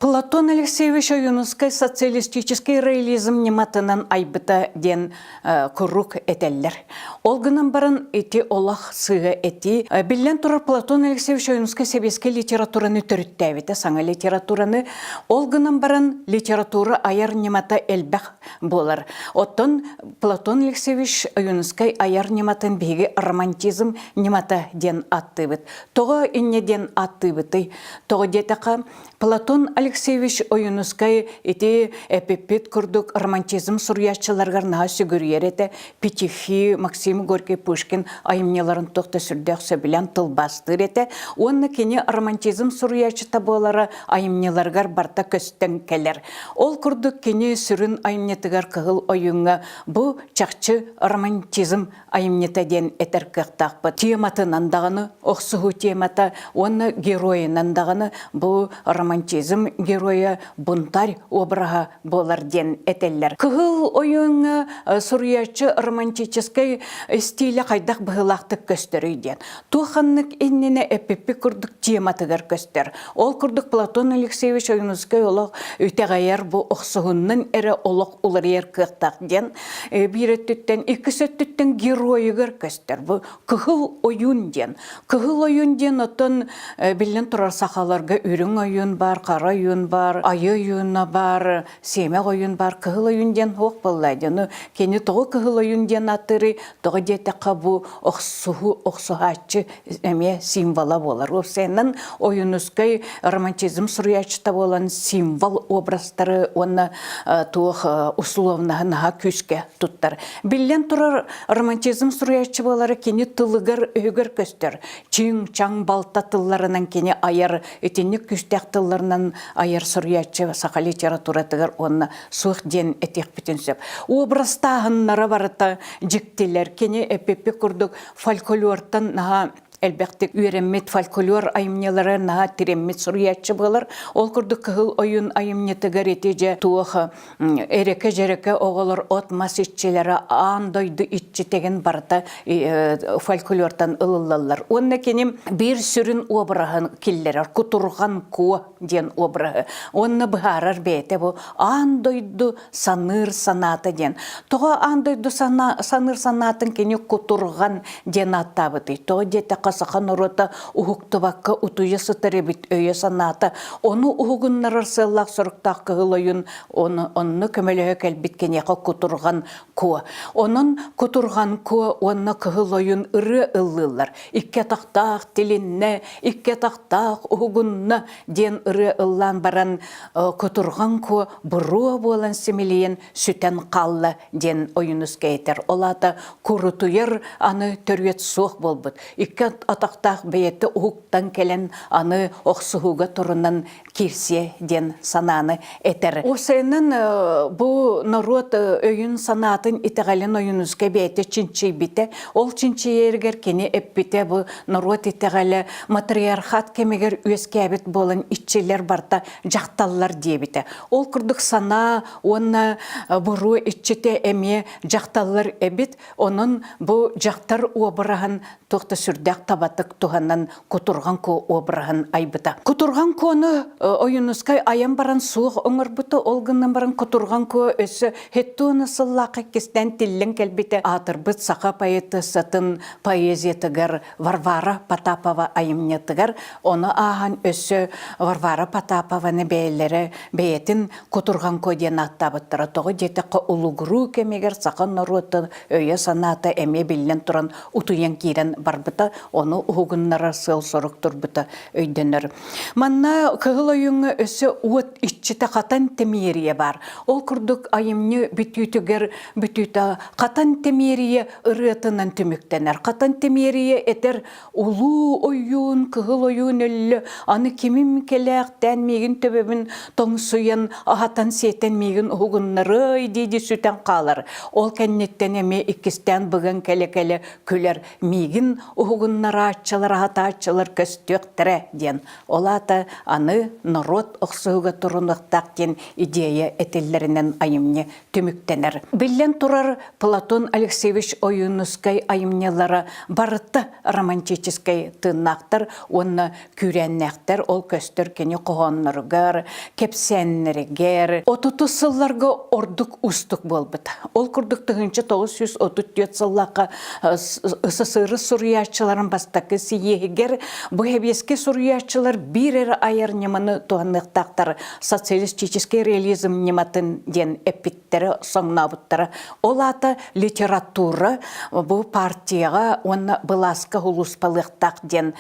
Платон Алексеевич Оюнускай социалистический реализм нематынан айбыта ден куррук этеллер. Олгынан барын эти олах сыга эти. Биллен турар Платон Алексеевич Оюнускай себеске литератураны төрүттәбите, саңа литератураны. Олгынан барын литература аяр немата элбэх болар. Оттон Платон Алексеевич Оюнускай аяр нематын беге романтизм немата ден аттыбыт. Тоға инне ден аттыбыты. Тоға детақа Платон Алексеевич Оюнускай эти эпипет курдук романтизм сурьячыларгар наха сүгүрьер эте Петихи, Максим Горький, Пушкин айымнеларын тоқта сүрдәк сөбілен тылбастыр эте. Онны кені романтизм сурьячы таболары айымнеларгар барта көстен келер. Ол курдук кені сүрін айымнетігар кығыл ойынға бұ чақчы романтизм айымнетеден этер кықтақпы. Тематынан дағыны, оқсығу темата, онны героинан дағыны бұ романтизм героя бунтарь обраға болар ден этеллер. Кығыл ойыңы сурьячы романтической стилі қайдақ бұғылақтық көстері ден. Туханнык еннені эпеппі күрдік тематығар көстер. Ол күрдік Платон Алексеевич Оюнускай олық өтеғайар бұ оқсығынның әрі олық олар ер қықтақ ден. Бір өттіттен, екі сөттіттен героигар көстер. Бұ кығыл ойын ден. Кығыл ойын ден отын білін тұрар сақаларға үрің ойын бар, қара ойын бар, айы ойыны бар, семек ойын бар, кығыл ойын ден оқ болайдыны. Кені тоғы кығыл ойын ден аттыры, тоғы детеқа бұ оқсығачы әме символа болар. Ол сенің Оюнускай романтизм сурьячыта болан символ образтары оны туық условнаға күске туттар. Білен тұрар романтизм сурьячы болары кені тылығыр өгір көстер. Чың-чаң балта тылларынан кені айар, етенік күстек тылларынан айар сурьячы сақа литературатығыр оны суық ден етек бітін сөп. Образтағынлары барыта жіктелер. Кені эпепе күрдік фольклортан наға әлбәқтік үйренмет фольклор айымнелары наға тиреммет сурьячы болар. Ол күрдік кығыл ойын айымнетігер етеже туығы әреке-жереке оғылыр отмас итчелері андойды итчі теген барыта фольклортан ылылалар. Онна кенем бір сүрін обырағын келлерер, құтырған куы ден обырағы. Онна бұғарар бәйті бұл андойды саныр санаты ден. Тоға андойды саныр санатын кене құтырған ден аттабыды. Тоға деті қасақан ұрота ұғықтыбаққа ұтуя сытыребіт өйе санаты. Оны ұғыннар арсылақ сұрықтақ кығыл ойын, оны көмелігі кәлбіткенеға құтырған куы. Оның құтырған куы, оны кығыл ойын ұры ұлылар. Икке тақтақ тілінне, икке тақтақ ұғынны ден ұры ұллан баран құтырған куы бұру болан семелейін сүтен қаллы ден ойыныз кейтер. Олата күрітуер аны төргет соқ болбыд. Икке атақтақ бейетті ұғықтан келен аны оқсығуға тұрынан кирсе ден сананы етер. Осайынан бұл народ өйін санатын итеғален ойынызға бейті чинчи біте. Ол чинчи ергер кені әп біте бұл народ итеғалі матриархат кемегер өске әбіт болын итчелер барта жақталылар дебіте. Ол күрдік сана, оны бұру итчете әме жақталылар әбіт, оның бұл жақтар обырағын тоқты сүрдәк табатық туғаннан құтырған ко обырағын айбыта. Құтырған коны ойынызқай аян баран суық оңыр бұты, олғыннан баран құтырған ко өсі хеттуыны сыллақы кестен тілін кәлбеті атыр бұт сақа поэты сатын поэзиятығыр Варвара Потапова айымнетігір. Оны аған өсі Варвара Потапованы бәйлері бәйетін құтырған ко ден аттабыттыры. Тоғы детіқі ұлығыру кемегер сақын ұруыты өйе санаты әме білін тұрын ұтуян кейрен барбыта, оны ұғыннара сыл сұрық тұрбыта өйденір. Манна кығыл ойыңы өсі уыт итчіті қатан темерие бар. Ол күрдік айымны бүтүтігер бүтүті қатан темерие ұрытынан түміктенер. Қатан темерие етер ұлу ойын, кығыл ойын өлі, аны кемім келәқтен меген төбебін тоңсуян, ағатан сетен меген ұғыннары дейді сүтен қалар. Ол кәннеттен әме икістен бұғын кәлі-кәлі күлер меген ұғын оннараатчылар, ахатаатчылар көстөктөрө ден. Олата аны народ оксуга турунуктак ден идея этеллеринен айымне түмүктенер. Билен турар Платон Алексеевич Оюнускай айымнелары барытты романтической тыннактар, онна күреннектер, ол көстөр кені қоғанныргар, кепсеннерігер. Отуту сылларга ордук устук болбыт. Ол күрдік 1934 сыллақа СССР суруячыларын бастакы сиегер, bu хебеске суруячылар бирер айырнеманы туаннықтақтар социалистический реализм нематын ден эпиттері соңнабыттары. Ол аты литература bu партияға онна быласка хулуспалықтақ ден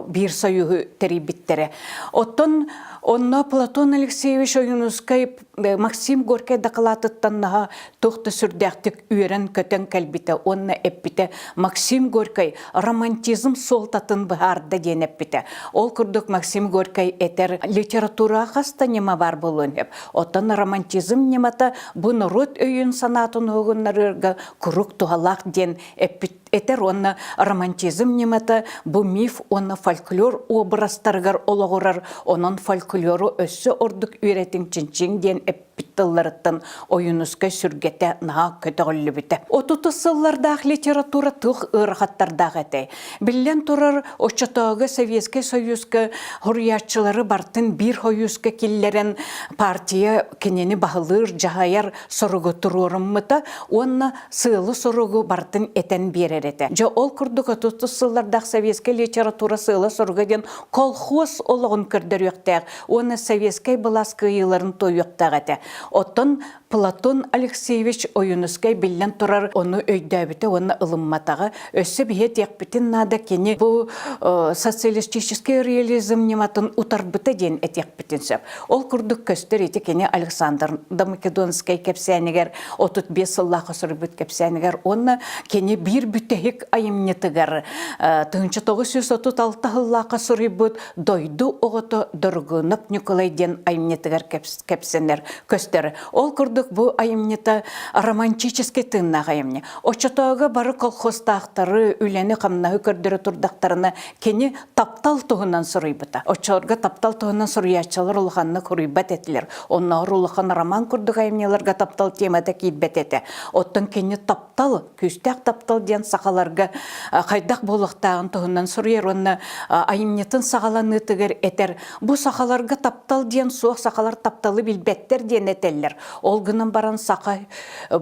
бир союғы терибиттері. Оттон онна Платон Алексеевич Оюнускай Максим Горький дақылатыттаннаға тоқты сүрдәқтік үйерін көтен кәлбіті. Онна эппіті Максим Горький романтизм солтатын бұхарды ден эппіті. Ол күрдік Максим Горький этер литература қаста нема бар болуын еп. Оттан романтизм немата бұ народ өйін санатын оғынларыға күрік туғалақ ден эппіті. Этер онна романтизм немата бу миф онна фольклор образдаргар ологорар, онон фольклору өссө ордук үйретин чинчин ден эппиттылларыттан Оюнускай сүргете наға көтөгілі біті. Отуты сыллардағы литература тұқ ырғаттардағы әтей. Білен тұрар очатағы Советский Союзға хуриятчылары бартын бір хойюзға келлерін партия кенені бағылыр, жағайар соруғы тұрорым мұта, онна сылы соруғы бартын этен берер. Жа ол күрдік отуты сыллардағы советский литература сылы сұрғаден колхоз олығын көрдір өқтәғ. Оны советский бұласқы еларын той өқтәғ әті. Оттын Платон Алексеевич Оюнускай білен тұрар оны өйдәбіті, оны ылымматаға. Өсі бейет екпітін нада кені бұл социалистический реализм нематын ұтарбыты ден әт екпітін сөп. Ол күрдік көстер еті кені Александр Македонскай кепсәнігер, 35 сыллақы сүрбіт кепсәнігер, оны кені бір бүтәйік айымнетігер. 1936 сыллақы сүрбіт дойду оғыты дұрғынып Николай ден айымнетігер кепсәнер көстер. Ол күрдік bu ayımneta romanticheski tınnağı ayımne. Oçatağı barı kolxostağları, üleni qamnağı kördürü turdaqtarını keni taptal tuğundan soruybuta. Oçarga taptal tuğundan soruyaçalar olğanını koruybat etiler. Onlar olğan roman kurduk ayımnelarga taptal temada kiyitbet eti. Ottun keni taptal, küstaq taptal diyen saqalarga qaydaq boluqtağın tuğundan soruyar. Onu ayımnetin saqalanı tıgır eter. Bu saqalarga taptal diyen soğuk saqalar taptalı bilbetter diyen eteller. Olgının baran saqa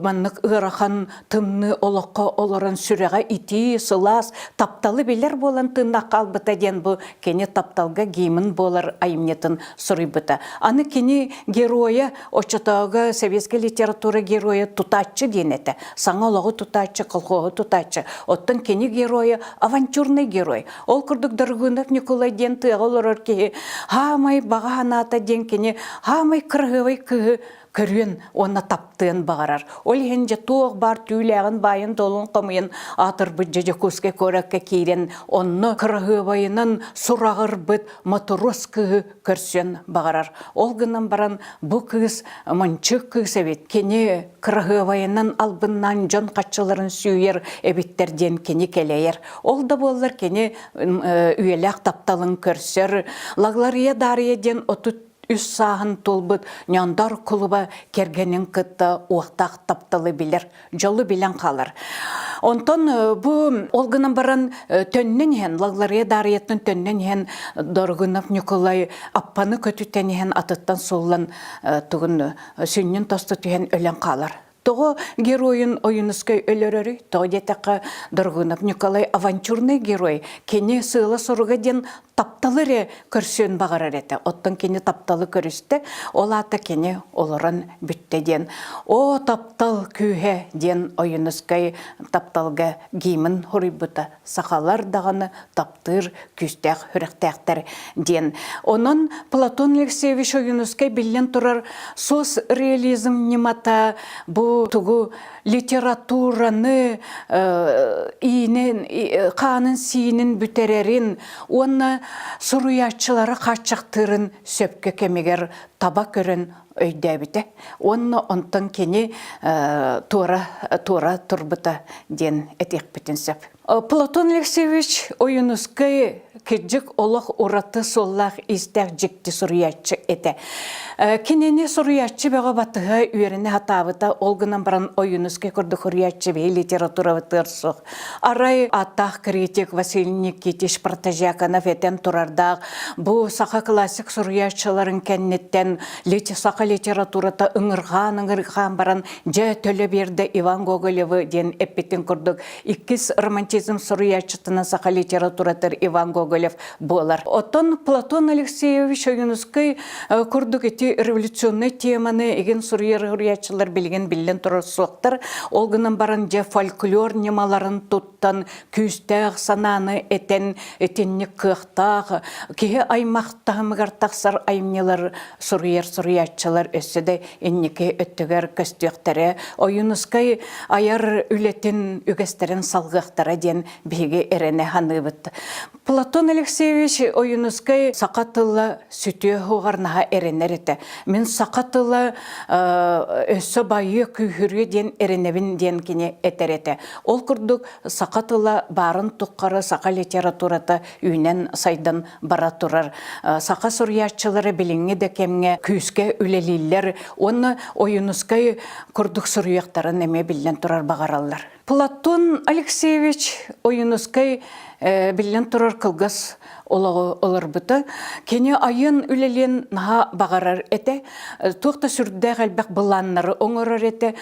manlık ırahan tımны olaqqa olaran süreğe iti, sılas, taptalı biler bolan tınna qalbıta den bu keni taptalga giymin bolar ayımnetin suribıta. Anı keni geroya, oçatağı sovetski literatura geroya tutaççı denete. Sana olağı tutaççı, kolxoğu tutaççı. Ottun keni geroya avantürnay geroy. Ol kurduk dargınıp Nikolay den tığ olur ki hamay bağa hanata den keni hamay kırgıvay kığı көрген оны таптыын бағарар. Ол хенже тоқ бар түйләғін байын толын қымайын атыр бұд жеже көске көрәкке кейрен оны кырғы байынан сұрағыр бұд матрос күйі көрсен бағарар. Ол гынан баран бұл күйіс манчық күйіс әбет. Кені кырғы байынан албыннан жон қатшыларын сүйер әбеттерден кені келейер. Ол да болар кені үйеләқ тапталын көрсер. Лаглария дариеден отут үс сағын толбыд, няндар құлыба кергенін күтті уақтақ тапталы білер, жолы білен қалыр. Онтон бұл олғынан баран төннен хен, лаглария дариеттін төннен хен Доргынов Николай аппаны көтітен хен атыттан солын тұғын сүйнен тосты түйен өлен қалыр. Тоғы геройын Оюнускай өлөрөрі, тоғы детеқі Доргынов Николай авантюрный герой. Кені сылы соруға ден тапталыры көрсен бағарар еті. Оттың кені тапталы көрісті, ол аты кені олырын бүтті ден. О таптал күйе ден Оюнускай тапталға геймін хорибыта. Сақалар дағаны таптыр күстәқ хүріқтәқтер ден. Онын Платон Алексеевич Оюнускай білен тұрар сос реализм немата бұл тугу литератураны қанын сиінін бүтерерін, оны сұруячылары қачақтырын сөпке кемегер таба көрін өйдәбите. Онны онтан кені тура турбыта ден этек бітінсеп. Платон Алексеевич ойынызкай кеджік олық ураты соллақ истәк жекті сұриятчы әті. Кенені сұриятчы бәға батыға үйеріне хатабыта олғынан баран ойынызкай көрді құриятчы бей литература ватырсық. Арай атақ критик Василий Никитич Протажаканов әтен тұрардақ. Бұ сақа классик сұриятчыларын кәннеттен сақа литературата ыңырған баран жа төлі берді Иван Гоголевы ден әппеттен көрдік. Иккіз романтизм сұриятчытына сақа литературатыр Иван Гоголев болар. Отон Платон Алексеевич ойынызкай көрдік еті революционный теманы еген сұриятчылар білген тұрыр соқтар. Олғынан баран же фольклор немаларын туттан күйістәғ сананы әтенні қықтағы. Кеге аймақтағы мұғартақсар аймнелар сұриятчылар өссіде еннеке өттігер көстіқтері. Ойынызкай аяр үлетін үгестерін салғықтары ден бейге әрене ханы бұтты. Платон Алексеевич ойынызкай сақатылы сүтіе хуғарнаға әренер еті. Мен сақатылы өссі байы күйірге ден әреневін ден кене әтер еті. Ол күрдік сақатылы барын тұққары сақа литератураты үйнен сайдан бара тұрар. Сақа сұриятчылары біліңе де кемге күйіске үлелейлер. Оны ойынызкай күрдік сұрияқтары неме білден тұрар бағаралар. Платон Алексеевич ойынызкай білден тұрар қылғыз олар бұты. Кені айын үлелен наға бағарар әті. Тоқта сүрді ғалбәк бұланнары оңырар әті.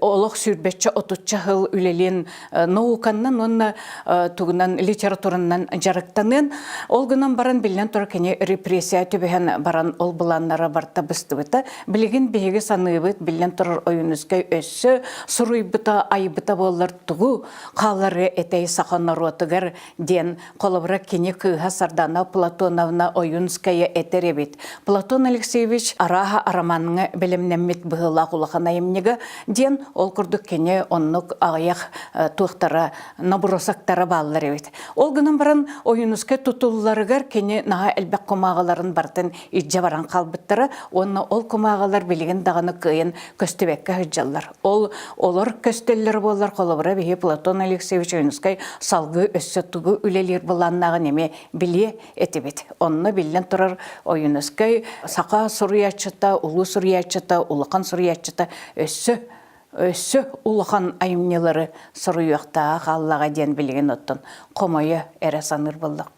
Олық сүрбетші отутчы ғыл үлелен науканнан, оны тұғынан литературынан жарықтанын. Олғынан баран білден тұрар кені репрессия төбеген баран ол бұланнары барта бұсты бұты. Білген бейге саны бұт, білден тұрар ойынызгай өссі, сұруй бұта, ай бұта болар тұғу, қалары әтей сақан наротығыр ден қолыбыра кені күйға Сардана Платоновна ойынская этеребит. Платон Алексеевич араха араманыңа білімнеммет бұғыла құлақана емнегі ден ол күрдік кене оннық ағаяқ туықтара, набуросақтара балылар ебет. Ол күнін баран ойынскай тұтылыларығар кене наға әлбәк құмағаларын бартын иджа баран қалбыттары, оны ол құмағалар білген дағаны күйін көстебекке хүджалар. Олар көстелер болар қолыбыра бейі Платон Алексеевич ойынскай салғы өссі тұғы үлелер боланнағы неме біле әтебет. Онны білден тұрар ойынызкай сақа сұриятчыта, ұлы сұриятчыта, ұлықан сұриятчыта өссі ұлықан айымнелері сұрияқтағы Аллаға ден білген оттын қомайы әрі саныр болдық.